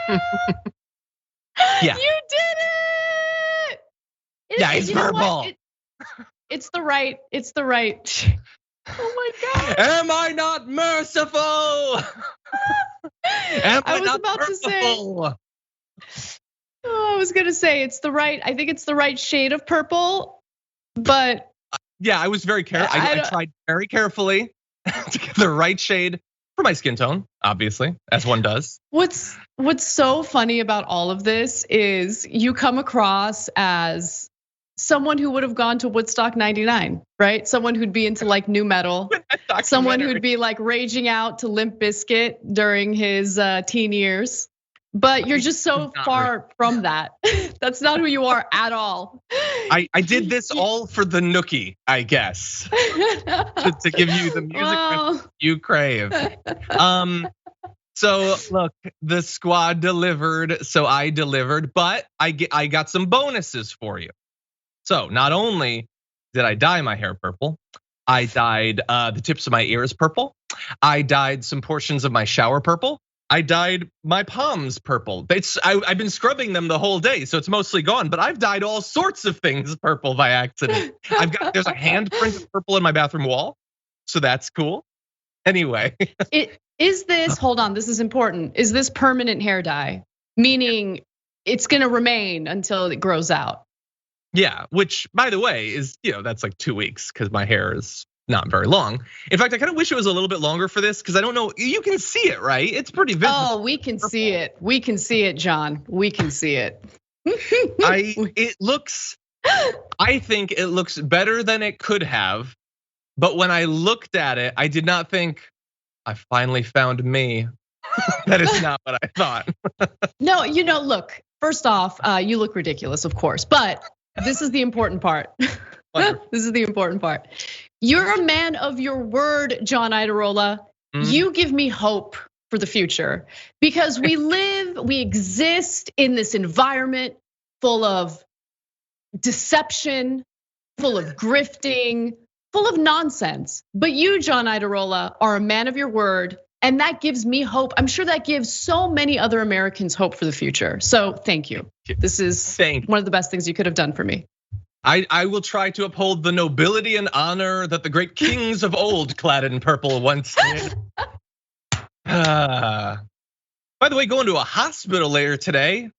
Yeah. You did it. Yeah, it's purple. It's the right. Oh my God. Am I not merciful? I was about to say. Oh, I was gonna say it's the right. I think it's the right shade of purple, but yeah, I was very careful. I tried very carefully to get the right shade for my skin tone, obviously, as one does. What's so funny about all of this is you come across as someone who would have gone to Woodstock 99, right? Someone who'd be into like new metal, someone who'd be like raging out to Limp Bizkit during his teen years. But you're just so far from that. That's not who you are at all. I did this all for the nookie, I guess, to give you the music you crave. So look, the squad delivered, so I delivered, but I got some bonuses for you. So not only did I dye my hair purple, I dyed the tips of my ears purple. I dyed some portions of my shower purple. I dyed my palms purple. I've been scrubbing them the whole day, so it's mostly gone. But I've dyed all sorts of things purple by accident. There's a handprint of purple in my bathroom wall, so that's cool. Anyway, hold on, this is important. Is this permanent hair dye? Meaning it's gonna remain until it grows out. Yeah, which by the way is, that's like 2 weeks because my hair is not very long. In fact, I kind of wish it was a little bit longer for this because I don't know, you can see it, right? It's pretty visible. Oh, we can see it. We can see it, John. We can see it. I think it looks better than it could have. But when I looked at it, I did not think I finally found me. That is not what I thought. No, look, first off, you look ridiculous, of course, but this is the important part. This is the important part. You're a man of your word, John Idarola. You give me hope for the future because we exist in this environment full of deception, full of grifting, full of nonsense. But you, John Idarola, are a man of your word, and that gives me hope. I'm sure that gives so many other Americans hope for the future. So thank you. This is one of the best things you could have done for me. I will try to uphold the nobility and honor that the great kings of old clad in purple once did. By the way, going to a hospital later today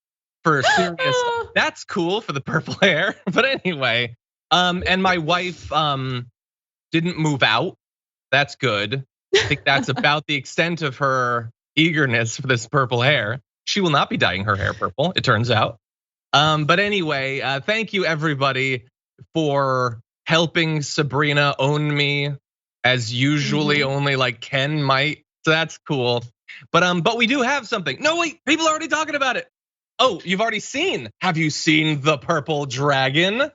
for serious, that's cool for the purple hair. But anyway, and my wife didn't move out. That's good. I think that's about the extent of her eagerness for this purple hair. She will not be dyeing her hair purple, it turns out. But anyway, thank you everybody for helping Sabrina own me as usually only like Ken might. So that's cool. But we do have something. No, wait, people are already talking about it. Oh, you've already seen. Have you seen the purple dragon?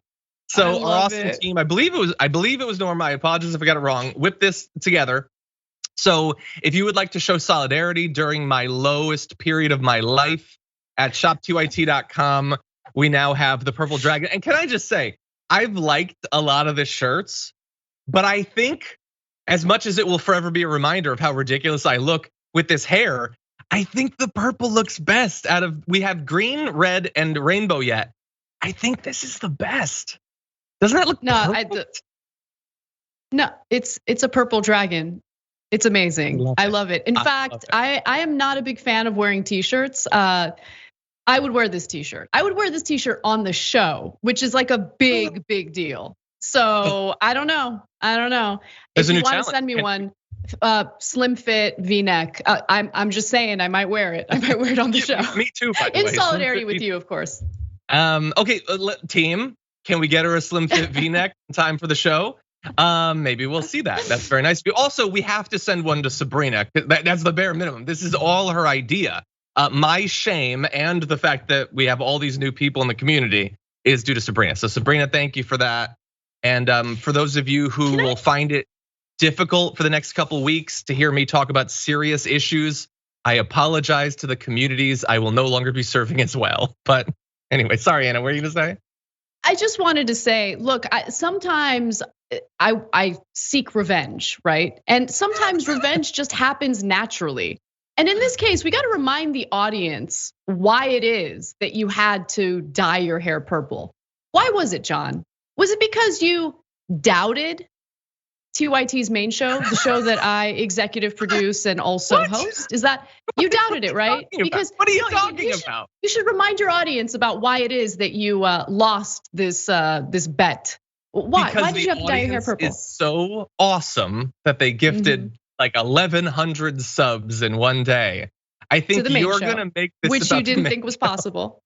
So our awesome team, I believe it was Norma. I apologize if I got it wrong. Whip this together. So if you would like to show solidarity during my lowest period of my life, at shop2it.com, we now have the purple dragon. And can I just say, I've liked a lot of the shirts, but I think as much as it will forever be a reminder of how ridiculous I look with this hair, I think the purple looks best we have green, red, and rainbow yet. I think this is the best. Doesn't that look perfect? No, it's a purple dragon. It's amazing. I love it. In fact, I am not a big fan of wearing t-shirts. I would wear this t-shirt. I would wear this t-shirt on the show, which is like a big deal. So I don't know. If you want to send me one, slim fit V-neck. I'm just saying I might wear it. I might wear it on the show. Me too, by the way. In solidarity with you, of course. Okay, team, can we get her a slim fit V-neck in time for the show? Maybe we'll see that. That's very nice. Also, we have to send one to Sabrina. That's the bare minimum. This is all her idea. My shame and the fact that we have all these new people in the community is due to Sabrina. So Sabrina, thank you for that. And for those of you who will find it difficult for the next couple weeks to hear me talk about serious issues, I apologize to the communities. I will no longer be serving as well. But anyway, sorry, Anna, what were you gonna say? I just wanted to say, look, sometimes I seek revenge, right? And sometimes revenge just happens naturally. And in this case, we got to remind the audience why it is that you had to dye your hair purple. Why was it, John? Was it because you doubted TYT's main show, the show that I executive produce and also host? Is that you doubted it, right? Because what are you talking about? You should remind your audience about why it is that you lost this bet. Why? Because why did you have to dye your hair purple? It's so awesome that they gifted like 1,100 subs in one day. I think you're gonna make this, which you didn't think was possible.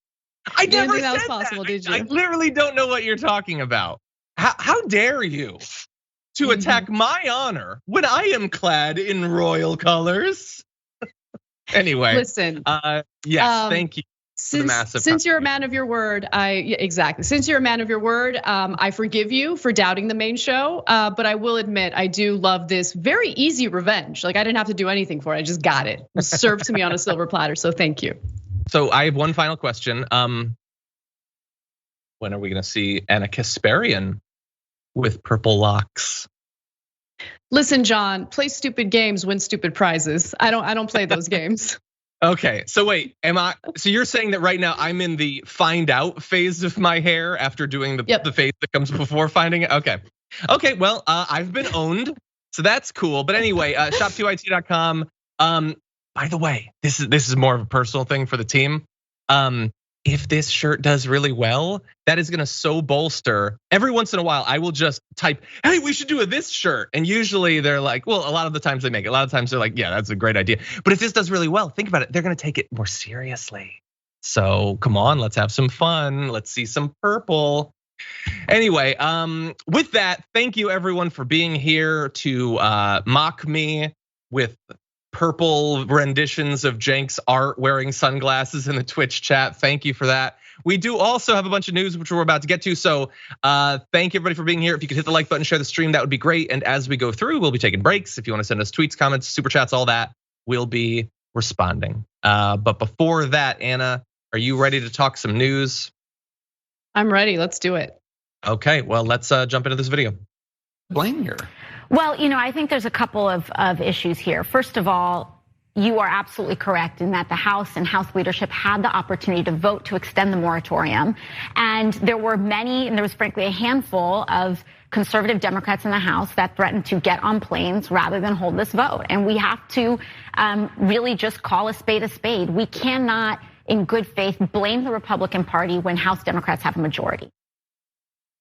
I never said that was possible, did you? I literally don't know what you're talking about. How dare you to attack my honor when I am clad in royal colors? Anyway, listen. Yes, thank you. Since you're a man of your word, exactly. Since you're a man of your word, I forgive you for doubting the main show. But I will admit, I do love this very easy revenge. Like I didn't have to do anything for it. I just got it. It was served to me on a silver platter. So thank you. So I have one final question. When are we gonna see Anna Kasparian with purple locks? Listen, John, play stupid games, win stupid prizes. I don't play those games. Okay, so wait, so you're saying that right now I'm in the find out phase of my hair after doing the phase that comes before finding it? Okay, well, I've been owned, so that's cool. But anyway, shop2it.com. By the way, this is more of a personal thing for the team. If this shirt does really well, that is gonna so bolster. Every once in a while, I will just type, hey, we should do this shirt. And usually they're like, well, a lot of the times they make it. A lot of times they're like, yeah, that's a great idea. But if this does really well, think about it, they're gonna take it more seriously. So come on, let's have some fun. Let's see some purple. Anyway, with that, thank you everyone for being here to mock me with purple renditions of Jenks art wearing sunglasses in the Twitch chat. Thank you for that. We do also have a bunch of news which we're about to get to. So thank you everybody for being here. If you could hit the like button, share the stream, that would be great. And as we go through, we'll be taking breaks. If you want to send us tweets, comments, super chats, all that, we'll be responding. But before that, Anna, are you ready to talk some news? I'm ready, let's do it. Okay, well, let's jump into this video. Blame her. Well, I think there's a couple of issues here. First of all, you are absolutely correct in that the House and House leadership had the opportunity to vote to extend the moratorium. And there were many, and there was frankly a handful of conservative Democrats in the House that threatened to get on planes rather than hold this vote. And we have to really just call a spade a spade. We cannot, in good faith, blame the Republican Party when House Democrats have a majority.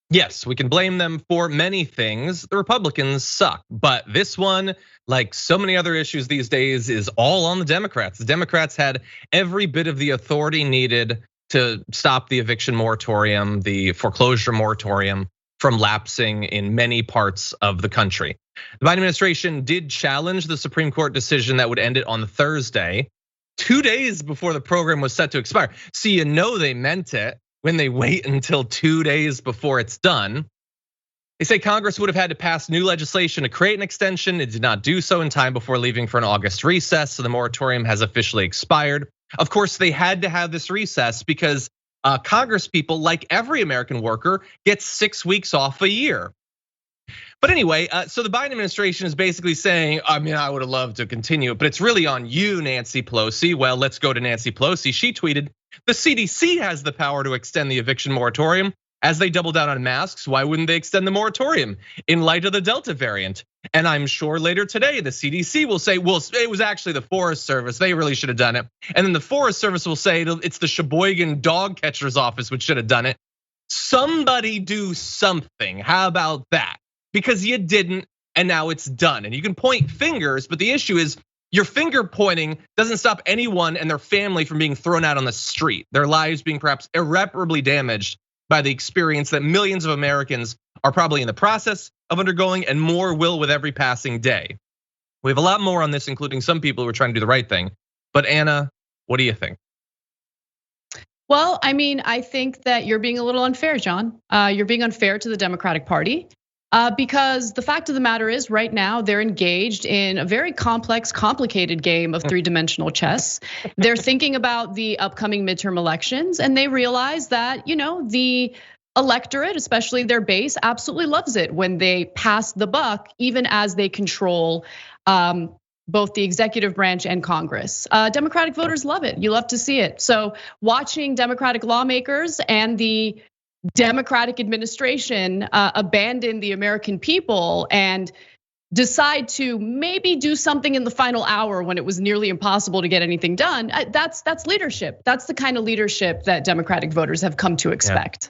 Yes, we can blame them for many things. The Republicans suck, but this one, like so many other issues these days, is all on the Democrats. The Democrats had every bit of the authority needed to stop the eviction moratorium, the foreclosure moratorium from lapsing in many parts of the country. The Biden administration did challenge the Supreme Court decision that would end it on Thursday, 2 days before the program was set to expire. So they meant it when they wait until 2 days before it's done. They say Congress would have had to pass new legislation to create an extension. It did not do so in time before leaving for an August recess, so the moratorium has officially expired. Of course, they had to have this recess because Congress people, like every American worker, get 6 weeks off a year. But anyway, so the Biden administration is basically saying, I would have loved to continue it, but it's really on you, Nancy Pelosi. Well, let's go to Nancy Pelosi. She tweeted, the CDC has the power to extend the eviction moratorium. As they double down on masks, why wouldn't they extend the moratorium in light of the Delta variant? And I'm sure later today, the CDC will say, well, it was actually the Forest Service. They really should have done it. And then the Forest Service will say it's the Sheboygan Dog Catcher's Office which should have done it. Somebody do something. How about that? Because you didn't, and now it's done. And you can point fingers, but the issue is your finger pointing doesn't stop anyone and their family from being thrown out on the street, their lives being perhaps irreparably damaged by the experience that millions of Americans are probably in the process of undergoing, and more will with every passing day. We have a lot more on this, including some people who are trying to do the right thing. But Anna, what do you think? Well, I think that you're being a little unfair, John. You're being unfair to the Democratic Party. Because the fact of the matter is right now they're engaged in a very complex, complicated game of three-dimensional chess. They're thinking about the upcoming midterm elections and they realize that, the electorate, especially their base, absolutely loves it when they pass the buck, even as they control both the executive branch and Congress. Democratic voters love it. You love to see it. So watching Democratic lawmakers and the Democratic administration abandon the American people and decide to maybe do something in the final hour when it was nearly impossible to get anything done, that's leadership. That's the kind of leadership that Democratic voters have come to expect.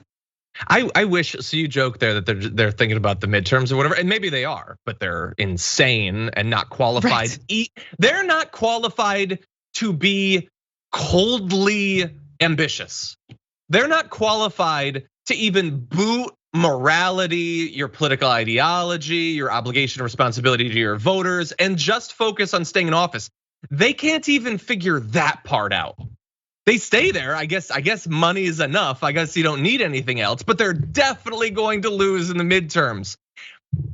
I wish, so you joke there that they're thinking about the midterms or whatever, and maybe they are, but they're insane and not qualified. Right. They're not qualified to be coldly ambitious. They're not qualified to even boot morality, your political ideology, your obligation and responsibility to your voters, and just focus on staying in office. They can't even figure that part out. They stay there. I guess money is enough. I guess you don't need anything else, but they're definitely going to lose in the midterms.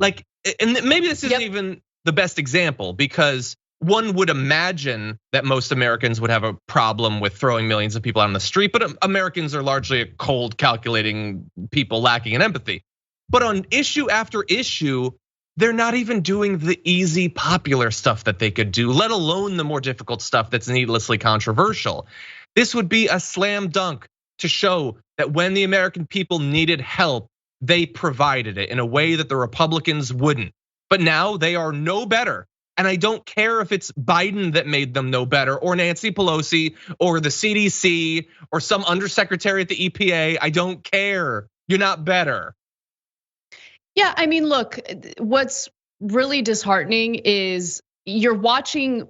Like, and maybe this isn't even the best example, because one would imagine that most Americans would have a problem with throwing millions of people out on the street, but Americans are largely a cold, calculating people lacking in empathy. But on issue after issue, they're not even doing the easy, popular stuff that they could do, let alone the more difficult stuff that's needlessly controversial. This would be a slam dunk to show that when the American people needed help, they provided it in a way that the Republicans wouldn't. But now they are no better. And I don't care if it's Biden that made them no better, or Nancy Pelosi, or the CDC, or some undersecretary at the EPA. I don't care. You're not better. Yeah, I mean, look, what's really disheartening is you're watching,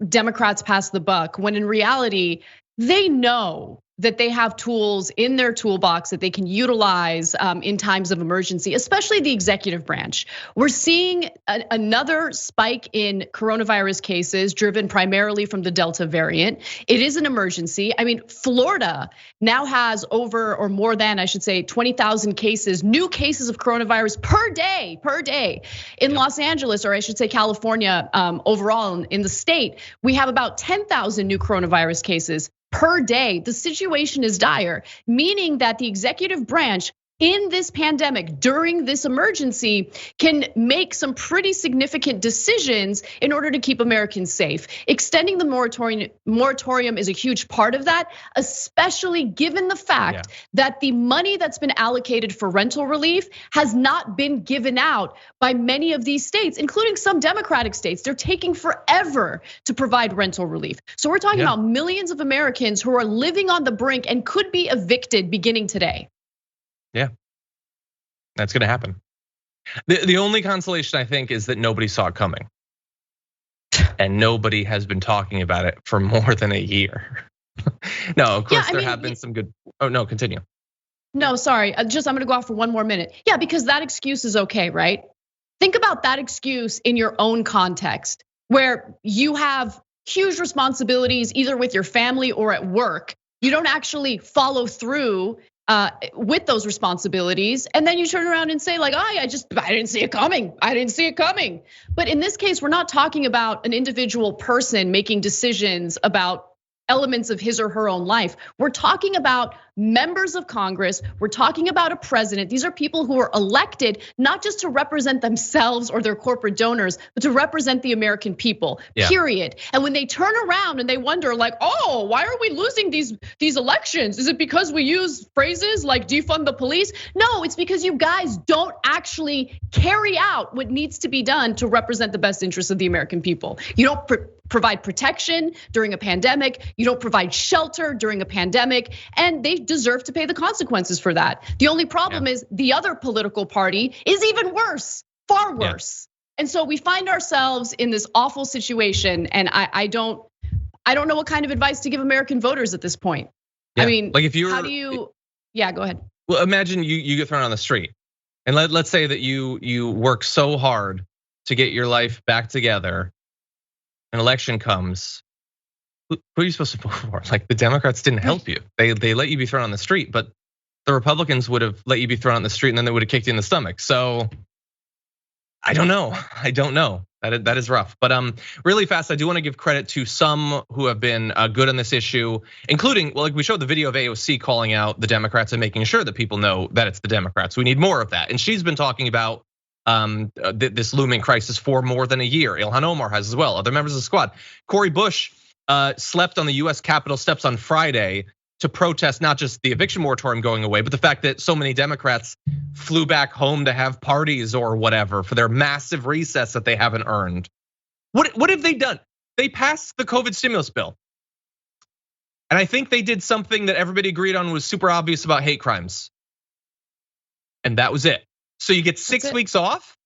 Democrats pass the buck when in reality, they know that they have tools in their toolbox that they can utilize in times of emergency, especially the executive branch. We're seeing another spike in coronavirus cases driven primarily from the Delta variant. It is an emergency. I mean, Florida now has over, or more than, I should say, 20,000 cases, new cases of coronavirus per day. In Los Angeles, or I should say California, overall in the state, we have about 10,000 new coronavirus cases per day. The situation is dire, meaning that the executive branch in this pandemic, during this emergency, can make some pretty significant decisions in order to keep Americans safe. Extending the moratorium is a huge part of that, especially given the fact that the money that's been allocated for rental relief has not been given out by many of these states, including some Democratic states. They're taking forever to provide rental relief. So we're talking about millions of Americans who are living on the brink and could be evicted beginning today. Yeah, that's gonna happen. The only consolation I think is that nobody saw it coming. And nobody has been talking about it for more than a year. No, of course there have been some good, oh no, continue. No, sorry, I'm gonna go off for one more minute. Yeah, because that excuse is okay, right? Think about that excuse in your own context, where you have huge responsibilities either with your family or at work. You don't actually follow through with those responsibilities, and then you turn around and say like, I didn't see it coming. I didn't see it coming. But in this case, we're not talking about an individual person making decisions about elements of his or her own life. We're talking about members of Congress. We're talking about a president. These are people who are elected not just to represent themselves or their corporate donors, but to represent the American people, period. And when they turn around and they wonder like, oh, why are we losing these elections? Is it because we use phrases like defund the police? No, it's because you guys don't actually carry out what needs to be done to represent the best interests of the American people. You don't provide protection during a pandemic. You don't provide shelter during a pandemic, and they deserve to pay the consequences for that. The only problem is the other political party is even worse, far worse. And so we find ourselves in this awful situation, and I don't know what kind of advice to give American voters at this point. I mean, like if you're, how do you? Yeah, go ahead. Well, imagine you get thrown on the street, and let's say that you work so hard to get your life back together. An election comes, who are you supposed to vote for? Like the Democrats didn't help you. They let you be thrown on the street, but the Republicans would have let you be thrown on the street and then they would have kicked you in the stomach. So I don't know. That is rough. But really fast, I do want to give credit to some who have been good on this issue, including, well, like we showed the video of AOC calling out the Democrats and making sure that people know that it's the Democrats. We need more of that. And she's been talking about this looming crisis for more than a year. Ilhan Omar has as well, other members of the squad. Cori Bush slept on the US Capitol steps on Friday to protest not just the eviction moratorium going away, but the fact that so many Democrats flew back home to have parties or whatever for their massive recess that they haven't earned. What have they done? They passed the COVID stimulus bill. And I think they did something that everybody agreed on was super obvious about hate crimes. And that was it. So you get 6 weeks off.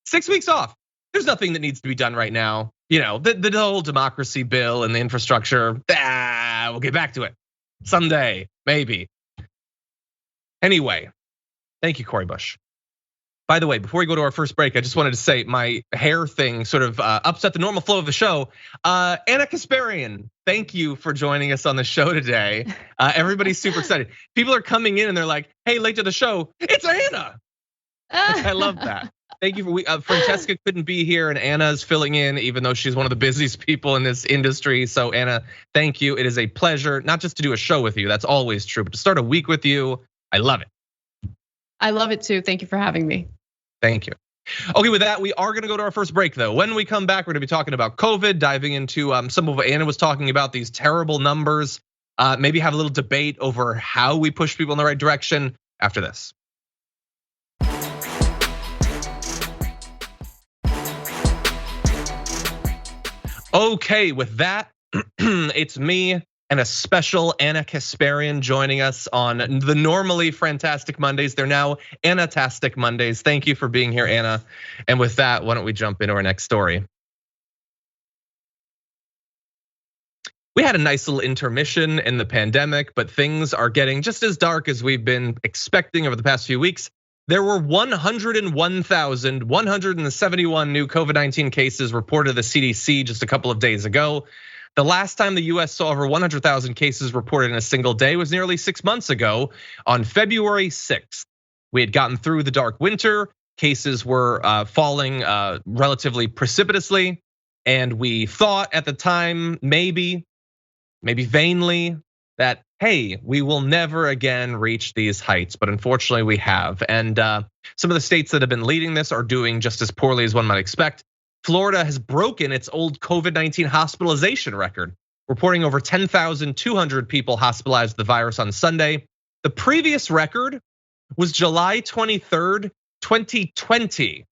6 weeks off. There's nothing that needs to be done right now. The whole democracy bill and the infrastructure, we'll get back to it someday, maybe. Anyway, thank you, Cori Bush. By the way, before we go to our first break, I just wanted to say my hair thing sort of upset the normal flow of the show. Anna Kasparian, thank you for joining us on the show today. Everybody's super excited. People are coming in and they're like, hey, late to the show, it's Anna. I love that. Thank you Francesca couldn't be here and Anna's filling in even though she's one of the busiest people in this industry. So Anna, thank you. It is a pleasure, not just to do a show with you, that's always true, but to start a week with you, I love it. I love it too. Thank you for having me. Thank you. Okay, with that, we are gonna go to our first break though. When we come back, we're gonna be talking about COVID, diving into some of what Anna was talking about, these terrible numbers, maybe have a little debate over how we push people in the right direction after this. Okay, with that, it's me and a special Anna Kasparian joining us on the normally Fantastic Mondays. They're now Anna-tastic Mondays. Thank you for being here, Anna. And with that, why don't we jump into our next story? We had a nice little intermission in the pandemic, but things are getting just as dark as we've been expecting over the past few weeks. There were 101,171 new COVID-19 cases reported to the CDC just a couple of days ago. The last time the US saw over 100,000 cases reported in a single day was nearly 6 months ago on February 6th. We had gotten through the dark winter, cases were falling relatively precipitously, and we thought at the time, maybe vainly, that hey, we will never again reach these heights, but unfortunately we have. And some of the states that have been leading this are doing just as poorly as one might expect. Florida has broken its old COVID-19 hospitalization record, reporting over 10,200 people hospitalized with the virus on Sunday. The previous record was July 23rd, 2020.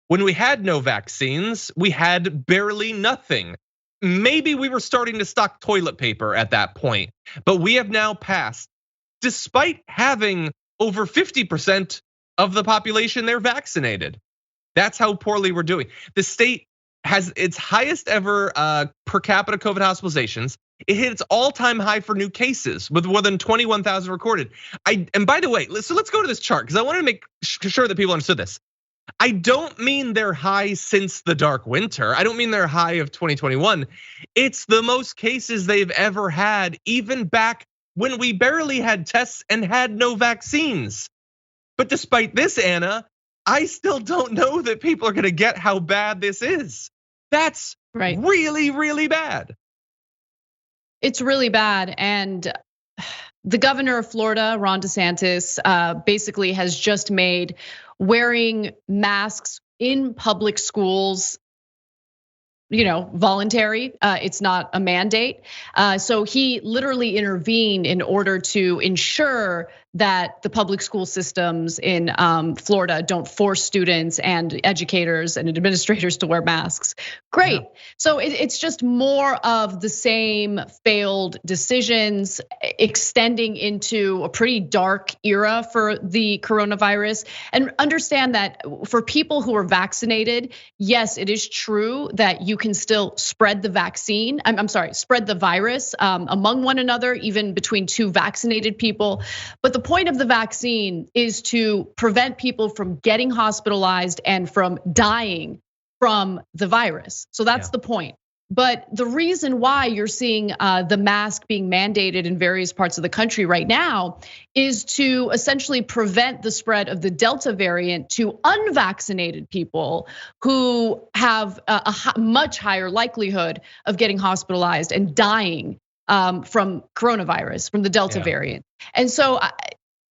When we had no vaccines, we had barely nothing. Maybe we were starting to stock toilet paper at that point, but we have now passed, despite having over 50% of the population there vaccinated. That's how poorly we're doing. The state has its highest ever per capita COVID hospitalizations. It hit its all-time high for new cases with more than 21,000 recorded. And by the way, so let's go to this chart because I want to make sure that people understood this. I don't mean they're high since the dark winter. I don't mean they're high of 2021. It's the most cases they've ever had, even back when we barely had tests and had no vaccines. But despite this, Anna, I still don't know that people are gonna get how bad this is. That's right. Really, really bad. It's really bad. And the governor of Florida, Ron DeSantis, basically has just made wearing masks in public schools, voluntary. It's not a mandate. So he literally intervened in order to ensure that the public school systems in Florida don't force students and educators and administrators to wear masks. Great. Yeah. So it's just more of the same failed decisions extending into a pretty dark era for the coronavirus. And understand that for people who are vaccinated, yes, it is true that you can still spread the vaccine. Spread the virus among one another, even between two vaccinated people. But the point of the vaccine is to prevent people from getting hospitalized and from dying from the virus. So that's the point. But the reason why you're seeing the mask being mandated in various parts of the country right now is to essentially prevent the spread of the Delta variant to unvaccinated people who have a much higher likelihood of getting hospitalized and dying from coronavirus, from the Delta variant. And so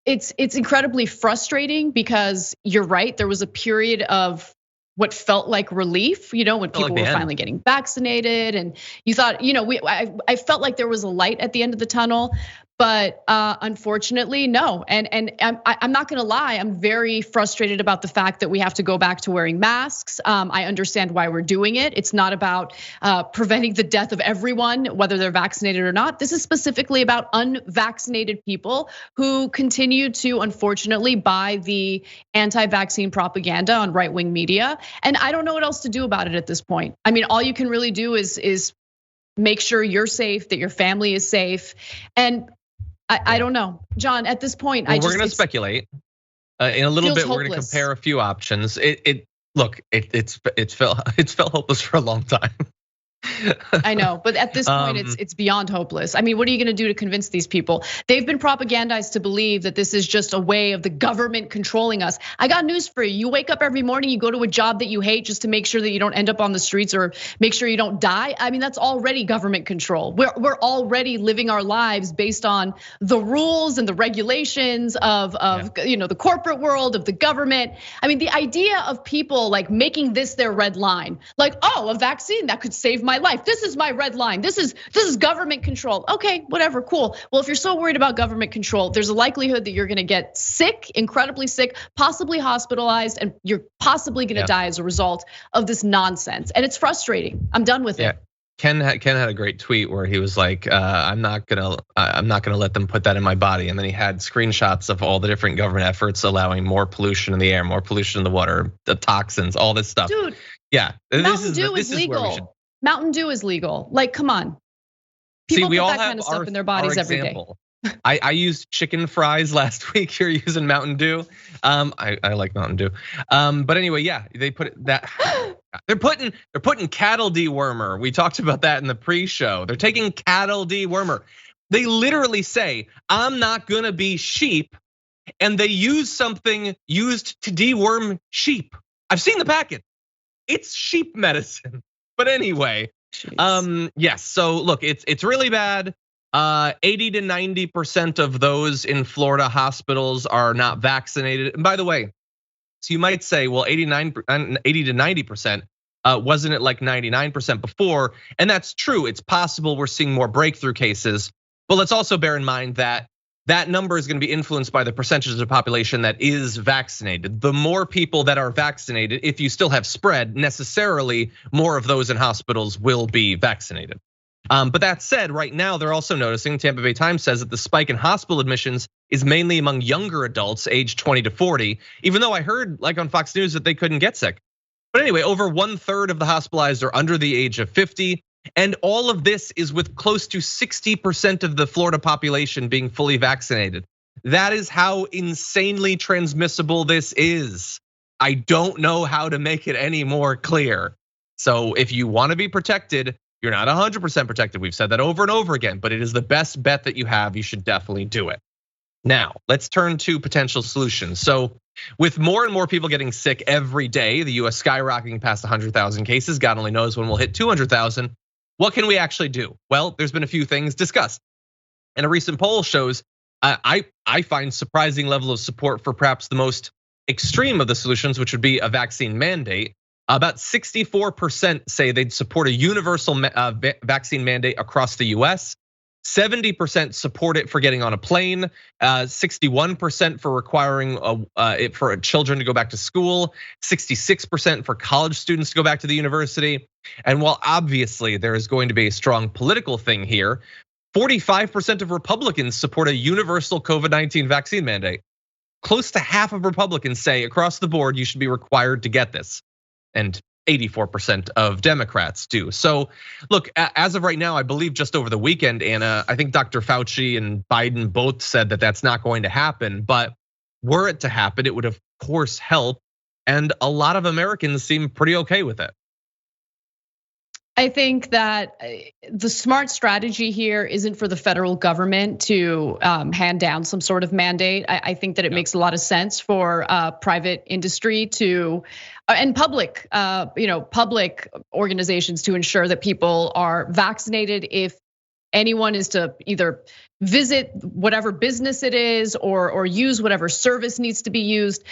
it's incredibly frustrating because you're right. There was a period of what felt like relief, when people were finally getting vaccinated, and you thought, I felt like there was a light at the end of the tunnel. But unfortunately, no. And I'm not gonna lie, I'm very frustrated about the fact that we have to go back to wearing masks. I understand why we're doing it. It's not about preventing the death of everyone, whether they're vaccinated or not. This is specifically about unvaccinated people who continue to, unfortunately, buy the anti-vaccine propaganda on right-wing media. And I don't know what else to do about it at this point. I mean, all you can really do is make sure you're safe, that your family is safe. And I don't know, John, at this point, we're gonna speculate. In a little bit, we're gonna compare a few options. It's felt hopeless for a long time. I know, but at this point, it's beyond hopeless. I mean, what are you gonna do to convince these people? They've been propagandized to believe that this is just a way of the government controlling us. I got news for you. You wake up every morning, you go to a job that you hate just to make sure that you don't end up on the streets or make sure you don't die. I mean, that's already government control. We're already living our lives based on the rules and the regulations of the corporate world, of the government. I mean, the idea of people like making this their red line, like, oh, a vaccine that could save my life. This is my red line. This is government control. Okay, whatever, cool. Well, if you're so worried about government control, there's a likelihood that you're gonna get sick, incredibly sick, possibly hospitalized, and you're possibly gonna die as a result of this nonsense. And it's frustrating. I'm done with it. Ken had a great tweet where he was like, I'm not gonna let them put that in my body. And then he had screenshots of all the different government efforts allowing more pollution in the air, more pollution in the water, the toxins, all this stuff. Dude, Mountain Dew is legal. Mountain Dew is legal. Like, come on. People we put all that kind of stuff in their bodies every day. I used chicken fries last week. You're using Mountain Dew. I like Mountain Dew. But anyway, they put that. They're putting cattle dewormer. We talked about that in the pre-show. They're taking cattle dewormer. They literally say, I'm not gonna be sheep, and they use something used to deworm sheep. I've seen the packet. It's sheep medicine. But anyway, yes. So look, it's really bad. 80 to 90% of those in Florida hospitals are not vaccinated. And by the way, so you might say, well, 80 to 90%, wasn't it like 99% before? And that's true. It's possible we're seeing more breakthrough cases, but let's also bear in mind that that number is going to be influenced by the percentage of the population that is vaccinated. The more people that are vaccinated, if you still have spread, necessarily more of those in hospitals will be vaccinated. But that said, right now they're also noticing, Tampa Bay Times says that the spike in hospital admissions is mainly among younger adults aged 20 to 40, even though I heard like on Fox News that they couldn't get sick. But anyway, over 1/3 of the hospitalized are under the age of 50. And all of this is with close to 60% of the Florida population being fully vaccinated. That is how insanely transmissible this is. I don't know how to make it any more clear. So if you want to be protected, you're not 100% protected. We've said that over and over again, but it is the best bet that you have. You should definitely do it. Now, let's turn to potential solutions. So with more and more people getting sick every day, the US skyrocketing past 100,000 cases, God only knows when we'll hit 200,000. What can we actually do? Well, there's been a few things discussed. And a recent poll shows, I find surprising level of support for perhaps the most extreme of the solutions, which would be a vaccine mandate. About 64% say they'd support a universal vaccine mandate across the US. 70% support it for getting on a plane, 61% for requiring it for children to go back to school, 66% for college students to go back to the university. And while obviously there is going to be a strong political thing here, 45% of Republicans support a universal COVID-19 vaccine mandate. Close to half of Republicans say across the board you should be required to get this. And 84% of Democrats do. So look, as of right now, I believe just over the weekend, Anna, I think Dr. Fauci and Biden both said that that's not going to happen. But were it to happen, it would of course help. And a lot of Americans seem pretty okay with it. I think that the smart strategy here isn't for the federal government to hand down some sort of mandate. I think that it makes a lot of sense for private industry to and public, public organizations to ensure that people are vaccinated. If anyone is to either visit whatever business it is or use whatever service needs to be used.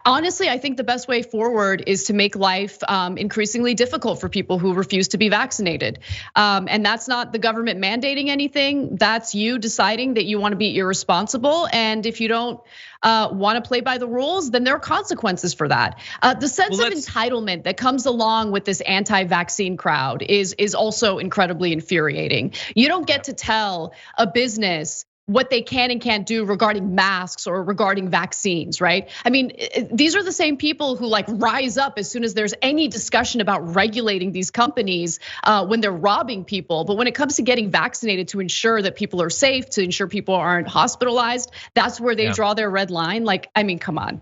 Honestly, I think the best way forward is to make life increasingly difficult for people who refuse to be vaccinated. And that's not the government mandating anything. That's you deciding that you want to be irresponsible. And if you don't want to play by the rules, then there are consequences for that. The sense of entitlement that comes along with this anti-vaccine crowd is also incredibly infuriating. You don't get to tell a business what they can and can't do regarding masks or regarding vaccines, right? I mean, these are the same people who like rise up as soon as there's any discussion about regulating these companies when they're robbing people. But when it comes to getting vaccinated to ensure that people are safe, to ensure people aren't hospitalized, that's where they draw their red line. Like, I mean, come on.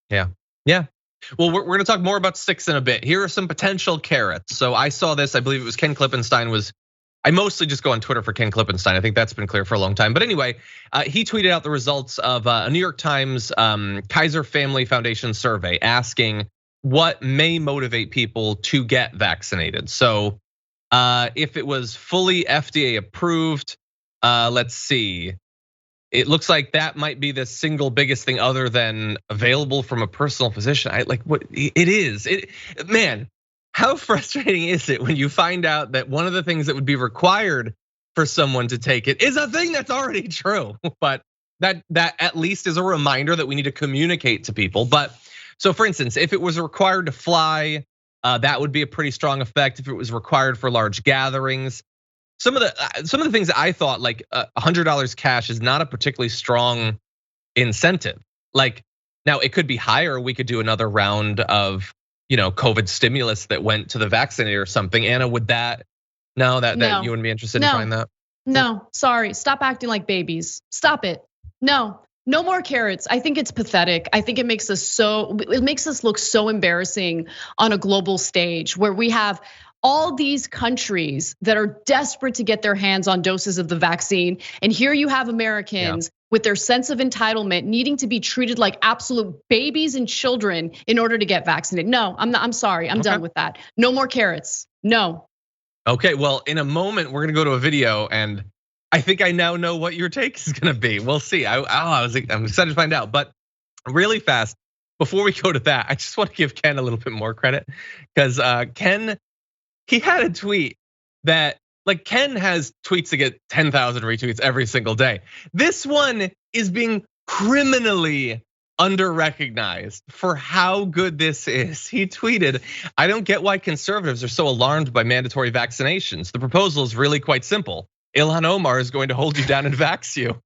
Yeah. Well, we're gonna talk more about sticks in a bit. Here are some potential carrots. So I saw this, I believe it was Ken Klippenstein I mostly just go on Twitter for Ken Klippenstein. I think that's been clear for a long time. But anyway, he tweeted out the results of a New York Times Kaiser Family Foundation survey asking what may motivate people to get vaccinated. So if it was fully FDA approved, let's see. It looks like that might be the single biggest thing other than available from a personal physician. What it is. Man. How frustrating is it when you find out that one of the things that would be required for someone to take it is a thing that's already true, but that at least is a reminder that we need to communicate to people. But so for instance, if it was required to fly, that would be a pretty strong effect. If it was required for large gatherings, some of the things that I thought like $100 cash is not a particularly strong incentive. Like now it could be higher. We could do another round of COVID stimulus that went to the vaccinated or something. Anna, would that? No, that you wouldn't be interested in trying that? No, sorry. Stop acting like babies. Stop it. No more carrots. I think it's pathetic. I think it makes us look so embarrassing on a global stage where we have all these countries that are desperate to get their hands on doses of the vaccine. And here you have Americans with their sense of entitlement needing to be treated like absolute babies and children in order to get vaccinated. No, I'm sorry, I'm done with that. No more carrots, no. Okay, well, in a moment, we're gonna go to a video and I think I now know what your take is gonna be. We'll see, I'm excited to find out. But really fast, before we go to that, I just want to give Ken a little bit more credit because Ken, he had a tweet that like Ken has tweets that get 10,000 retweets every single day. This one is being criminally under-recognized for how good this is. He tweeted, "I don't get why conservatives are so alarmed by mandatory vaccinations. The proposal is really quite simple. Ilhan Omar is going to hold you down and vax you."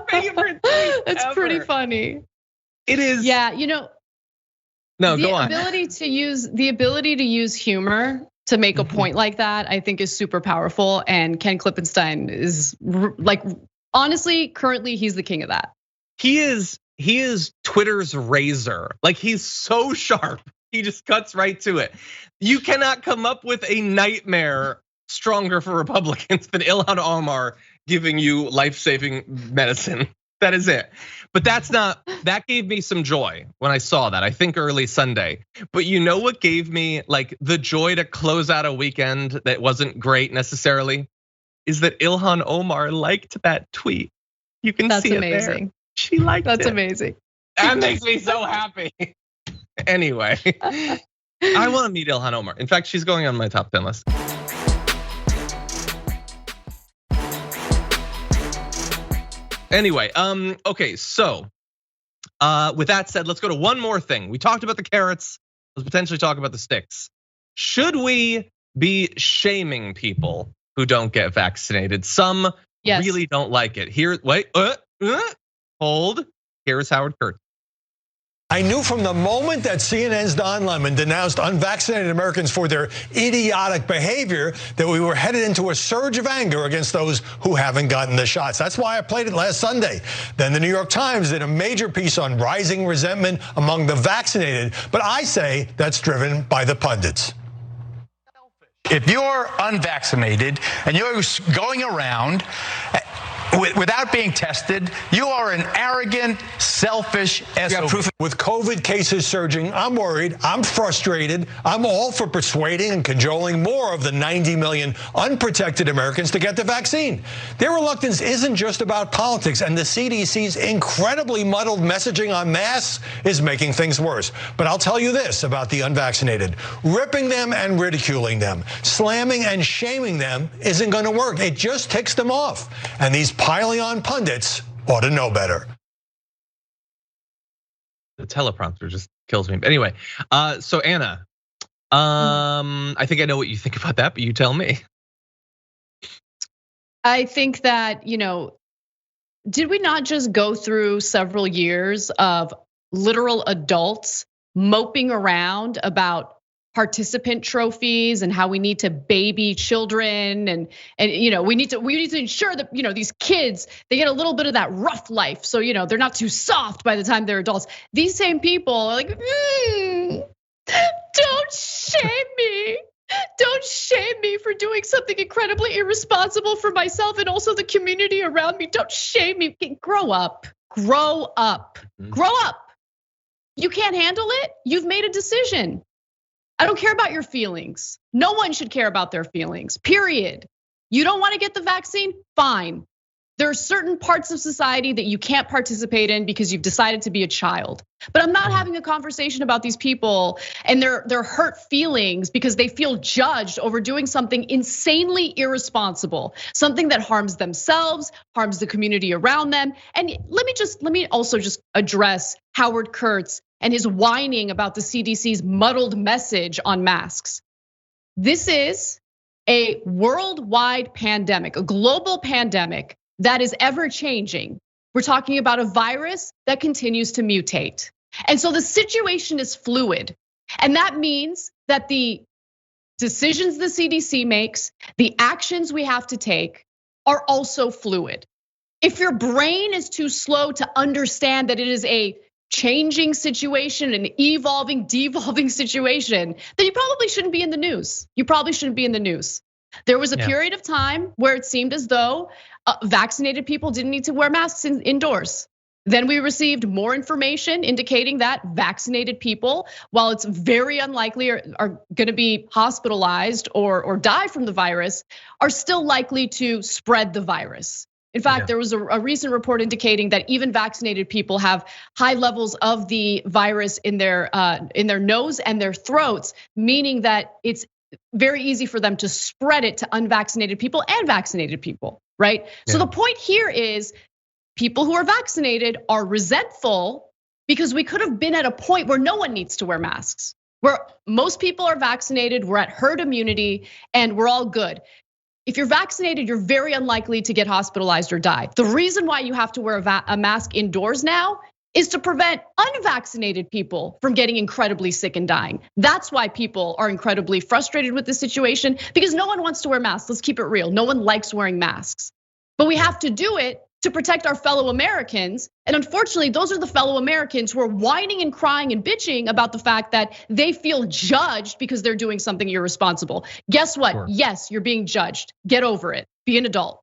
Favorite tweet It's ever. Pretty funny. It is. Yeah, no, go on. The ability to use humor to make a point like that, I think is super powerful. And Ken Klippenstein is like, honestly, currently he's the king of that. He is Twitter's razor. Like he's so sharp. He just cuts right to it. You cannot come up with a nightmare stronger for Republicans than Ilhan Omar giving you life-saving medicine. That is it. But that gave me some joy when I saw that, I think early Sunday. But you know what gave me like the joy to close out a weekend that wasn't great necessarily? Is that Ilhan Omar liked that tweet. You can see it there. She liked it. That's amazing. That makes me so happy. Anyway, I want to meet Ilhan Omar. In fact, she's going on my top 10 list. Anyway, okay, so with that said, let's go to one more thing. We talked about the carrots, let's potentially talk about the sticks. Should we be shaming people who don't get vaccinated? Some really don't like it. Here, wait, hold. Here is Howard Kurtz. I knew from the moment that CNN's Don Lemon denounced unvaccinated Americans for their idiotic behavior that we were headed into a surge of anger against those who haven't gotten the shots. That's why I played it last Sunday. Then the New York Times did a major piece on rising resentment among the vaccinated, but I say that's driven by the pundits. If you're unvaccinated and you're going around without being tested, you are an arrogant, selfish SOB. With COVID cases surging, I'm worried, I'm frustrated, I'm all for persuading and cajoling more of the 90 million unprotected Americans to get the vaccine. Their reluctance isn't just about politics, and the CDC's incredibly muddled messaging on masks is making things worse. But I'll tell you this about the unvaccinated. Ripping them and ridiculing them, slamming and shaming them isn't going to work. It just ticks them off. And these piling on pundits ought to know better. The teleprompter just kills me. But anyway, so Anna, I think I know what you think about that, but you tell me. I think that, did we not just go through several years of literal adults moping around about participant trophies and how we need to baby children and we need to ensure that these kids, they get a little bit of that rough life, so they're not too soft by the time they're adults. These same people are like, don't shame me. Don't shame me for doing something incredibly irresponsible for myself and also the community around me. Don't shame me. Grow up. Grow up. Grow up. You can't handle it. You've made a decision. I don't care about your feelings. No one should care about their feelings, period. You don't want to get the vaccine? Fine. There are certain parts of society that you can't participate in because you've decided to be a child. But I'm not having a conversation about these people and their hurt feelings because they feel judged over doing something insanely irresponsible, something that harms themselves, harms the community around them. And let me also just address Howard Kurtz and his whining about the CDC's muddled message on masks. This is a worldwide pandemic, a global pandemic that is ever changing. We're talking about a virus that continues to mutate. And so the situation is fluid. And that means that the decisions the CDC makes, the actions we have to take are also fluid. If your brain is too slow to understand that it is a changing situation, an evolving, devolving situation, then you probably shouldn't be in the news. You probably shouldn't be in the news. There was a period of time where it seemed as though vaccinated people didn't need to wear masks indoors. Then we received more information indicating that vaccinated people, while it's very unlikely are gonna be hospitalized or die from the virus, are still likely to spread the virus. In fact, there was a recent report indicating that even vaccinated people have high levels of the virus in their nose and their throats, meaning that it's very easy for them to spread it to unvaccinated people and vaccinated people, right? So the point here is people who are vaccinated are resentful because we could have been at a point where no one needs to wear masks, where most people are vaccinated, we're at herd immunity, and we're all good. If you're vaccinated, you're very unlikely to get hospitalized or die. The reason why you have to wear a mask indoors now is to prevent unvaccinated people from getting incredibly sick and dying. That's why people are incredibly frustrated with the situation, because no one wants to wear masks. Let's keep it real. No one likes wearing masks. But we have to do it to protect our fellow Americans. And unfortunately, those are the fellow Americans who are whining and crying and bitching about the fact that they feel judged because they're doing something irresponsible. Guess what? Sure. Yes, you're being judged. Get over it. Be an adult.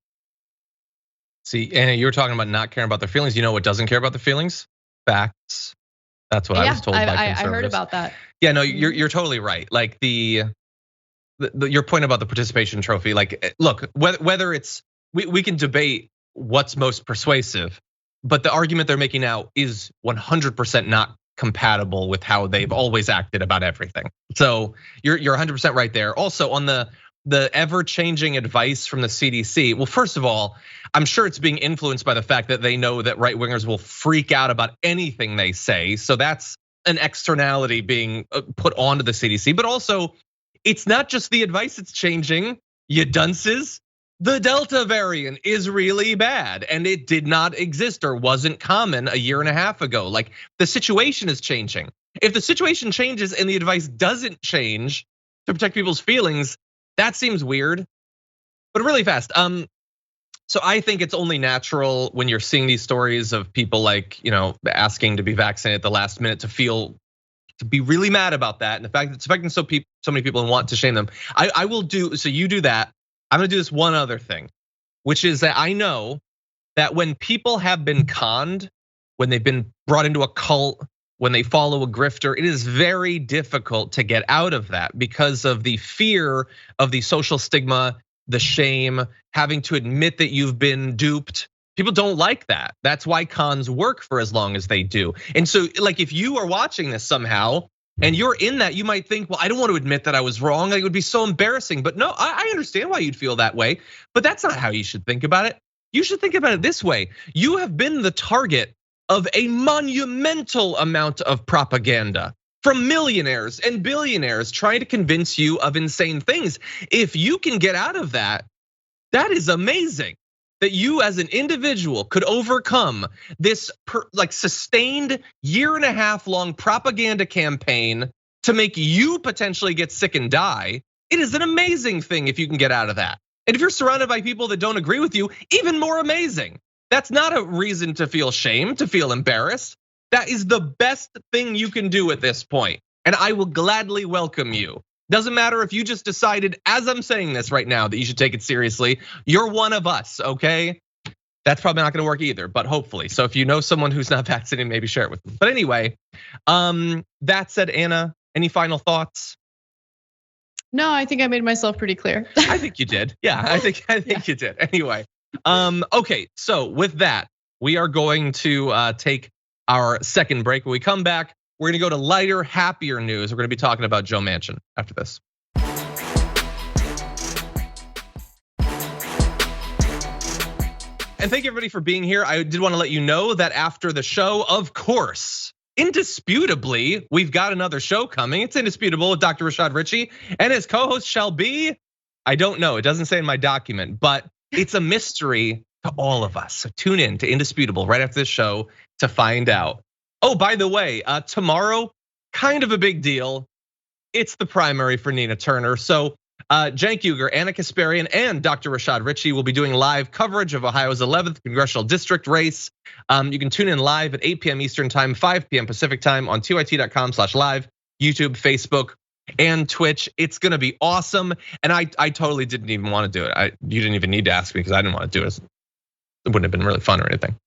See, Anna, you were talking about not caring about their feelings. You know what doesn't care about their feelings? Facts. That's what I was told by conservatives. I heard about that. Yeah, no, you're totally right. Like your point about the participation trophy. Like, look, whether it's we can debate what's most persuasive, but the argument they're making now is 100% not compatible with how they've always acted about everything. So you're 100% right there. Also on the ever-changing advice from the CDC. Well, first of all, I'm sure it's being influenced by the fact that they know that right-wingers will freak out about anything they say. So that's an externality being put onto the CDC. But also, it's not just the advice that's changing, you dunces. The Delta variant is really bad, and it did not exist or wasn't common a year and a half ago. Like, the situation is changing. If the situation changes and the advice doesn't change to protect people's feelings, that seems weird. But really fast, so I think it's only natural when you're seeing these stories of people like, asking to be vaccinated at the last minute to be really mad about that, and the fact that it's affecting so many people and want to shame them. I will do, so you do that. I'm gonna do this one other thing, which is that I know that when people have been conned, when they've been brought into a cult, when they follow a grifter, it is very difficult to get out of that because of the fear of the social stigma, the shame, having to admit that you've been duped. People don't like that. That's why cons work for as long as they do. And so like if you are watching this somehow and you're in that, you might think, well, I don't want to admit that I was wrong. It would be so embarrassing. But no, I understand why you'd feel that way, but that's not how you should think about it. You should think about it this way. You have been the target of a monumental amount of propaganda from millionaires and billionaires trying to convince you of insane things. If you can get out of that, that is amazing. That you as an individual could overcome this like sustained 1.5 year long propaganda campaign to make you potentially get sick and die. It is an amazing thing if you can get out of that. And if you're surrounded by people that don't agree with you, even more amazing. That's not a reason to feel shame, to feel embarrassed. That is the best thing you can do at this point. And I will gladly welcome you. Doesn't matter if you just decided, as I'm saying this right now, that you should take it seriously. You're one of us, okay? That's probably not gonna work either, but hopefully. So if you know someone who's not vaccinated, maybe share it with them. But anyway, that said, Anna, any final thoughts? No, I think I made myself pretty clear. I think you did. Yeah, I think you did. Anyway. Okay, so with that, we are going to take our second break. When we come back, we're gonna go to lighter, happier news. We're gonna be talking about Joe Manchin after this. And thank you everybody for being here. I did want to let you know that after the show, of course, indisputably, we've got another show coming. It's indisputable with Dr. Rashad Ritchie, and his co-host shall be, I don't know, it doesn't say in my document, but it's a mystery to all of us. So tune in to Indisputable right after this show to find out. Oh, by the way, tomorrow, kind of a big deal. It's the primary for Nina Turner. So Cenk Uygur, Anna Kasparian, and Dr. Rashad Ritchie will be doing live coverage of Ohio's 11th congressional district race. You can tune in live at 8 p.m. Eastern time, 5 p.m. Pacific time on tyt.com/live, YouTube, Facebook, and Twitch. It's gonna be awesome. And I totally didn't even want to do it. You didn't even need to ask me because I didn't want to do it. It wouldn't have been really fun or anything.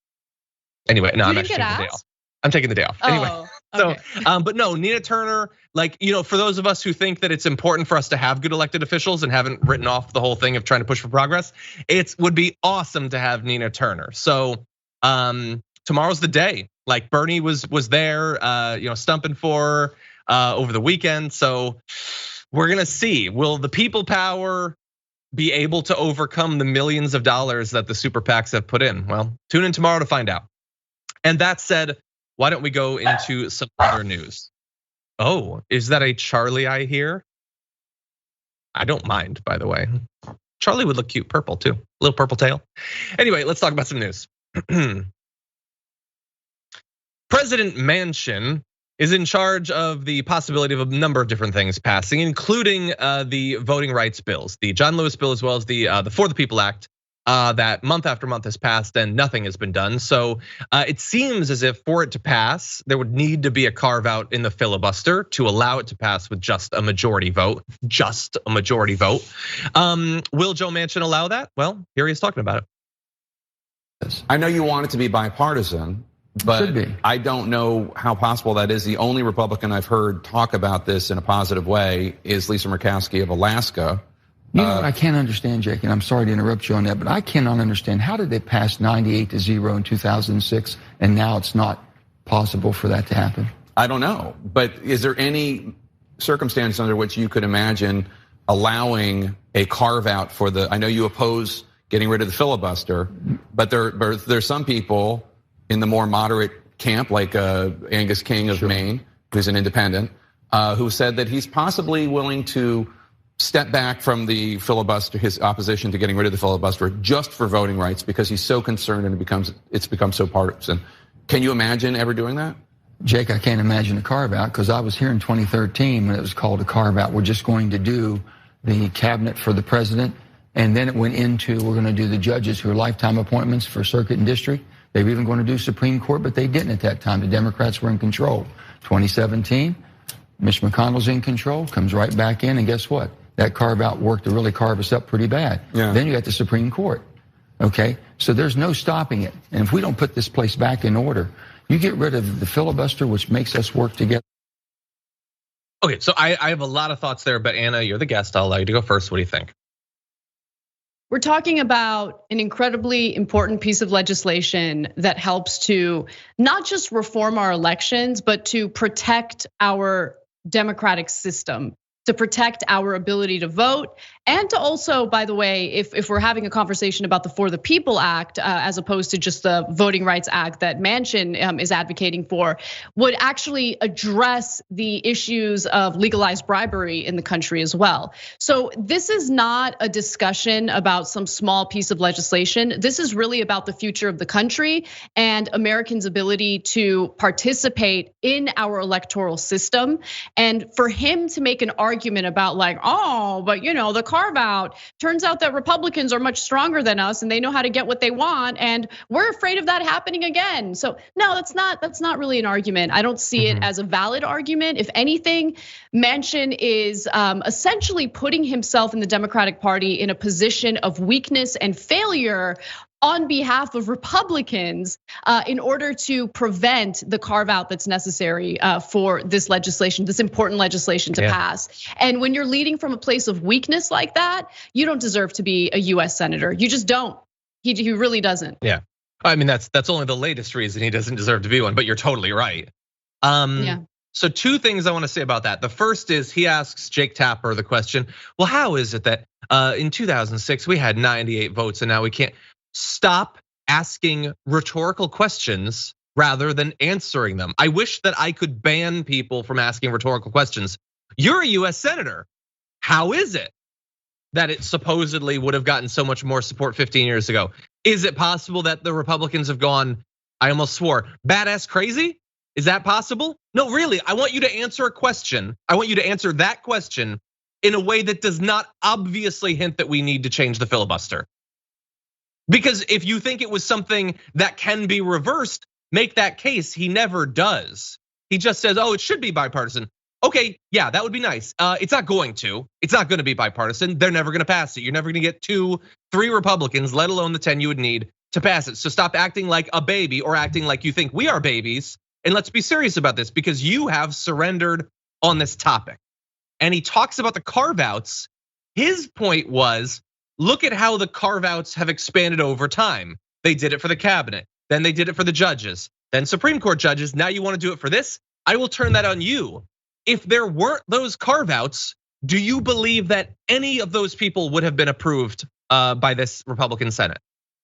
Anyway, no, I'm actually taking the day off. I'm taking the day off. Anyway, okay. But no, Nina Turner, like, for those of us who think that it's important for us to have good elected officials and haven't written off the whole thing of trying to push for progress, it would be awesome to have Nina Turner. So tomorrow's the day. Like Bernie was there, stumping for over the weekend. So we're gonna see, will the people power be able to overcome the millions of dollars that the super PACs have put in? Well, tune in tomorrow to find out. And that said, why don't we go into some other news? Oh, is that a Charlie I hear? I don't mind, by the way. Charlie would look cute, purple too, little purple tail. Anyway, let's talk about some news. President Manchin is in charge of the possibility of a number of different things passing, including the voting rights bills, the John Lewis bill, as well as the For the People Act. That month after month has passed and nothing has been done. So it seems as if for it to pass, there would need to be a carve out in the filibuster to allow it to pass with just a majority vote. Will Joe Manchin allow that? Well, here he is talking about it. I know you want it to be bipartisan, but I don't know how possible that is. The only Republican I've heard talk about this in a positive way is Lisa Murkowski of Alaska. You know what I can't understand, Jake, and I'm sorry to interrupt you on that, but I cannot understand, how did they pass 98-0 in 2006 and now it's not possible for that to happen? I don't know, but is there any circumstance under which you could imagine allowing a carve out for I know you oppose getting rid of the filibuster, but there's some people in the more moderate camp, like Angus King of Maine, who's an independent, who said that he's possibly willing to step back from the filibuster, his opposition to getting rid of the filibuster, just for voting rights, because he's so concerned and it's become so partisan. Can you imagine ever doing that? Jake, I can't imagine a carve out, because I was here in 2013 when it was called a carve out. We're just going to do the cabinet for the president, and then it went into, we're going to do the judges who are lifetime appointments for circuit and district. They were even going to do Supreme Court, but they didn't at that time. The Democrats were in control. 2017, Mitch McConnell's in control, comes right back in, and guess what? That carve out worked to really carve us up pretty bad. Yeah. Then you got the Supreme Court. Okay, so there's no stopping it. And if we don't put this place back in order, you get rid of the filibuster, which makes us work together. Okay, so I have a lot of thoughts there, but Anna, you're the guest. I'll allow you to go first. What do you think? We're talking about an incredibly important piece of legislation that helps to not just reform our elections, but to protect our democratic system, to protect our ability to vote, and to also, by the way, if we're having a conversation about the For the People Act, as opposed to just the Voting Rights Act that Manchin is advocating for, would actually address the issues of legalized bribery in the country as well. So this is not a discussion about some small piece of legislation. This is really about the future of the country and Americans' ability to participate in our electoral system. And for him to make an argument about like, oh, but the carve out, turns out that Republicans are much stronger than us and they know how to get what they want, and we're afraid of that happening again. So no, that's not really an argument. I don't see it as a valid argument. If anything, Manchin is essentially putting himself in the Democratic Party in a position of weakness and failure on behalf of Republicans in order to prevent the carve out that's necessary for this legislation, this important legislation to pass. And when you're leading from a place of weakness like that, you don't deserve to be a US senator. You just don't. He really doesn't. Yeah, I mean, that's only the latest reason he doesn't deserve to be one, but you're totally right. So two things I want to say about that. The first is he asks Jake Tapper the question, well, how is it that in 2006 we had 98 votes and now we can't? Stop asking rhetorical questions rather than answering them. I wish that I could ban people from asking rhetorical questions. You're a US senator. How is it that it supposedly would have gotten so much more support 15 years ago? Is it possible that the Republicans have gone, I almost swore, badass crazy? Is that possible? No, really, I want you to answer a question. I want you to answer that question in a way that does not obviously hint that we need to change the filibuster. Because if you think it was something that can be reversed, make that case. He never does. He just says, oh, it should be bipartisan. Okay, yeah, that would be nice. It's not going to. It's not going to be bipartisan. They're never going to pass it. You're never going to get 2, 3 Republicans, let alone the 10 you would need to pass it. So stop acting like a baby or acting like you think we are babies. And let's be serious about this because you have surrendered on this topic. And he talks about the carve outs. His point was, look at how the carve outs have expanded over time. They did it for the cabinet, then they did it for the judges, then Supreme Court judges. Now you want to do it for this? I will turn that on you. If there weren't those carve outs, do you believe that any of those people would have been approved by this Republican Senate?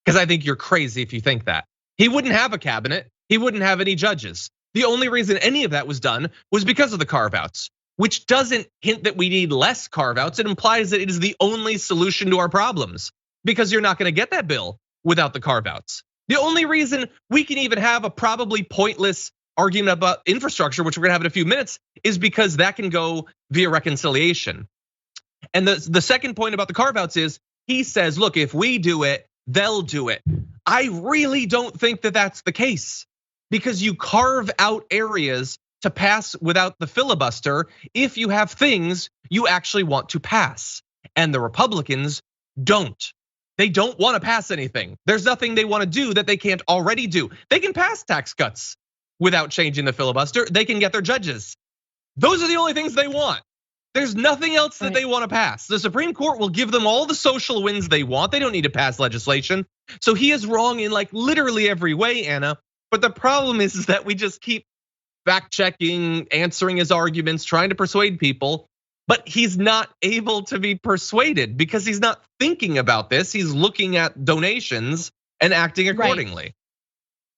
Because I think you're crazy if you think that. He wouldn't have a cabinet, he wouldn't have any judges. The only reason any of that was done was because of the carve outs, which doesn't hint that we need less carve outs. It implies that it is the only solution to our problems because you're not gonna get that bill without the carve outs. The only reason we can even have a probably pointless argument about infrastructure, which we're gonna have in a few minutes, is because that can go via reconciliation. And the second point about the carve outs is he says, look, if we do it, they'll do it. I really don't think that that's the case because you carve out areas to pass without the filibuster if you have things you actually want to pass. And the Republicans don't. They don't want to pass anything. There's nothing they want to do that they can't already do. They can pass tax cuts without changing the filibuster. They can get their judges. Those are the only things they want. There's nothing else that they want to pass. The Supreme Court will give them all the social wins they want. They don't need to pass legislation. So he is wrong in like literally every way, Anna. But the problem is that we just keep fact checking, answering his arguments, trying to persuade people, but he's not able to be persuaded because he's not thinking about this. He's looking at donations and acting accordingly.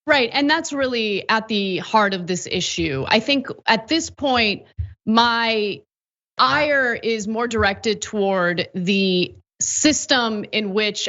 Right, and that's really at the heart of this issue. I think at this point, my ire is more directed toward the system in which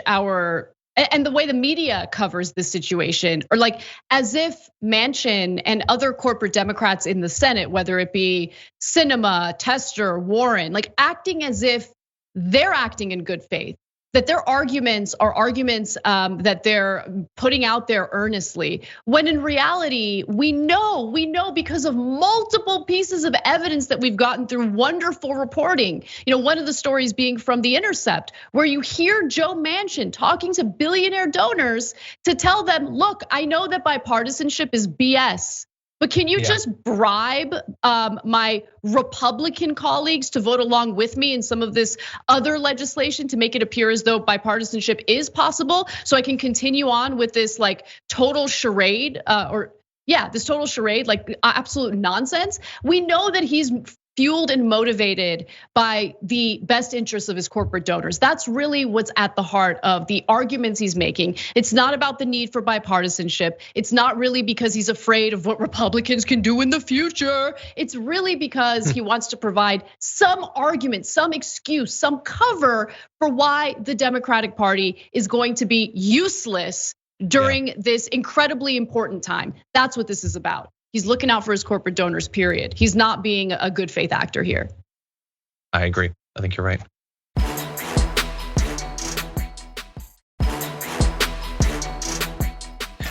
and the way the media covers this situation, or like as if Manchin and other corporate Democrats in the Senate, whether it be Sinema, Tester, Warren, like acting as if they're acting in good faith. that their arguments are arguments that they're putting out there earnestly, when in reality, we know because of multiple pieces of evidence that we've gotten through wonderful reporting. One of the stories being from The Intercept, where you hear Joe Manchin talking to billionaire donors to tell them, look, I know that bipartisanship is BS, but can you just bribe my Republican colleagues to vote along with me in some of this other legislation to make it appear as though bipartisanship is possible, so I can continue on with this like total charade this total charade, like absolute nonsense. We know that he's fueled and motivated by the best interests of his corporate donors. That's really what's at the heart of the arguments he's making. It's not about the need for bipartisanship. It's not really because he's afraid of what Republicans can do in the future. It's really because he wants to provide some argument, some excuse, some cover for why the Democratic Party is going to be useless during this incredibly important time. That's what this is about. He's looking out for his corporate donors, period. He's not being a good faith actor here. I agree. I think you're right.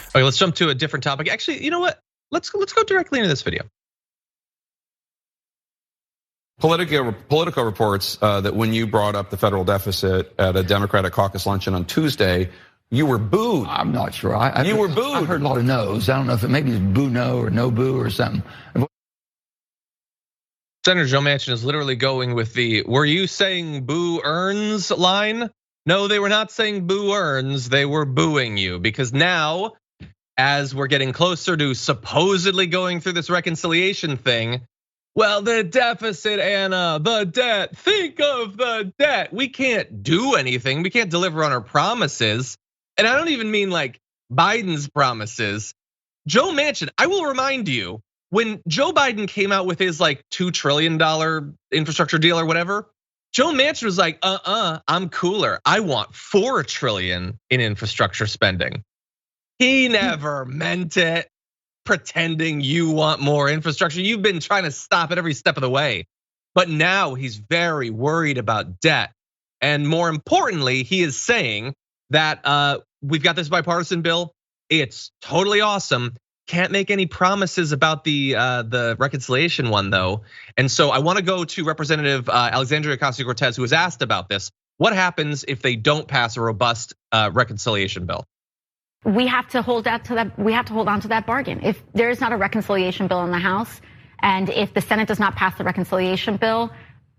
Okay, let's jump to a different topic. Actually, you know what? Let's go directly into this video. Politico reports that when you brought up the federal deficit at a Democratic caucus luncheon on Tuesday, you were booed. I'm not sure. You were booed. I heard a lot of no's. I don't know if it maybe it's boo no or no boo or something. Senator Joe Manchin is literally going with the "were you saying boo earns" line. No, they were not saying boo earns. They were booing you because now, as we're getting closer to supposedly going through this reconciliation thing, well, the deficit, Anna, the debt, think of the debt. We can't do anything. We can't deliver on our promises. And I don't even mean like Biden's promises. Joe Manchin, I will remind you, when Joe Biden came out with his like $2 trillion infrastructure deal or whatever, Joe Manchin was like, I'm cooler. I want $4 trillion in infrastructure spending. He never meant it, pretending you want more infrastructure. You've been trying to stop it every step of the way. But now he's very worried about debt. And more importantly, he is saying that we've got this bipartisan bill. It's totally awesome. Can't make any promises about the reconciliation one though. And so I want to go to Representative Alexandria Ocasio-Cortez, who was asked about this. What happens if they don't pass a robust reconciliation bill? We have to hold on to that. We have to hold on to that bargain. If there is not a reconciliation bill in the House, and if the Senate does not pass the reconciliation bill,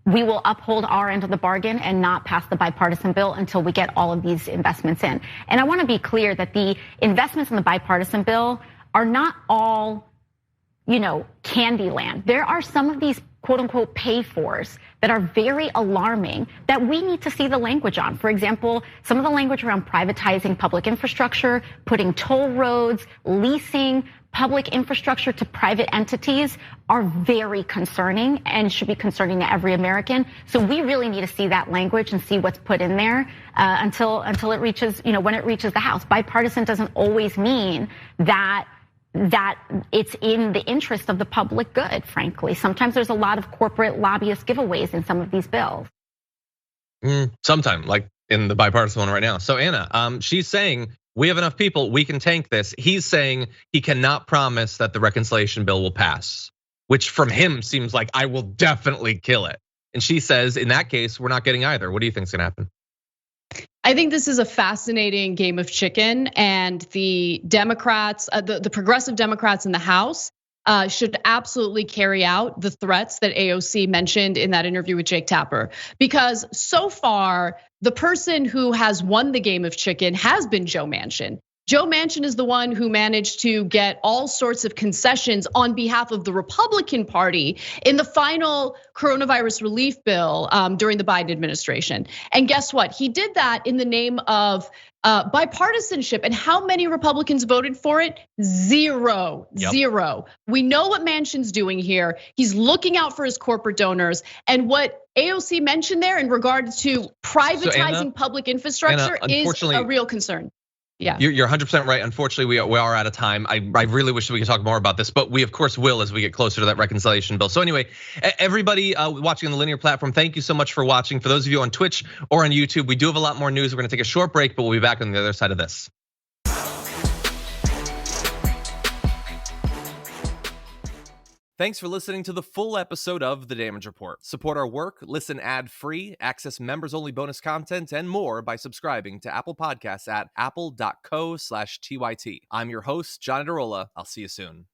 we will uphold our end of the bargain and not pass the bipartisan bill until we get all of these investments in. And I want to be clear that the investments in the bipartisan bill are not all, candy land. There are some of these quote unquote pay-fors that are very alarming that we need to see the language on. For example, some of the language around privatizing public infrastructure, putting toll roads, leasing public infrastructure to private entities are very concerning and should be concerning to every American. So we really need to see that language and see what's put in there until it reaches, when it reaches the House. Bipartisan doesn't always mean that it's in the interest of the public good, frankly. Sometimes there's a lot of corporate lobbyist giveaways in some of these bills. Sometime, like in the bipartisan one right now. So Anna, she's saying we have enough people, we can tank this. He's saying he cannot promise that the reconciliation bill will pass, which from him seems like I will definitely kill it. And she says, in that case, we're not getting either. What do you think is gonna happen? I think this is a fascinating game of chicken, and the Democrats, the progressive Democrats in the House should absolutely carry out the threats that AOC mentioned in that interview with Jake Tapper. Because so far, the person who has won the game of chicken has been Joe Manchin. Joe Manchin is the one who managed to get all sorts of concessions on behalf of the Republican Party in the final coronavirus relief bill during the Biden administration. And guess what? He did that in the name of bipartisanship. And how many Republicans voted for it? Zero. We know what Manchin's doing here. He's looking out for his corporate donors. And what AOC mentioned there in regards to privatizing public infrastructure is a real concern. Yeah. You're 100% right. Unfortunately, we are out of time. I really wish we could talk more about this, but we of course will as we get closer to that reconciliation bill. So anyway, everybody watching on the linear platform, thank you so much for watching. For those of you on Twitch or on YouTube, we do have a lot more news. We're gonna take a short break, but we'll be back on the other side of this. Thanks for listening to the full episode of The Damage Report. Support our work, listen ad-free, access members-only bonus content, and more by subscribing to Apple Podcasts at apple.co/TYT. I'm your host, John Adarola. I'll see you soon.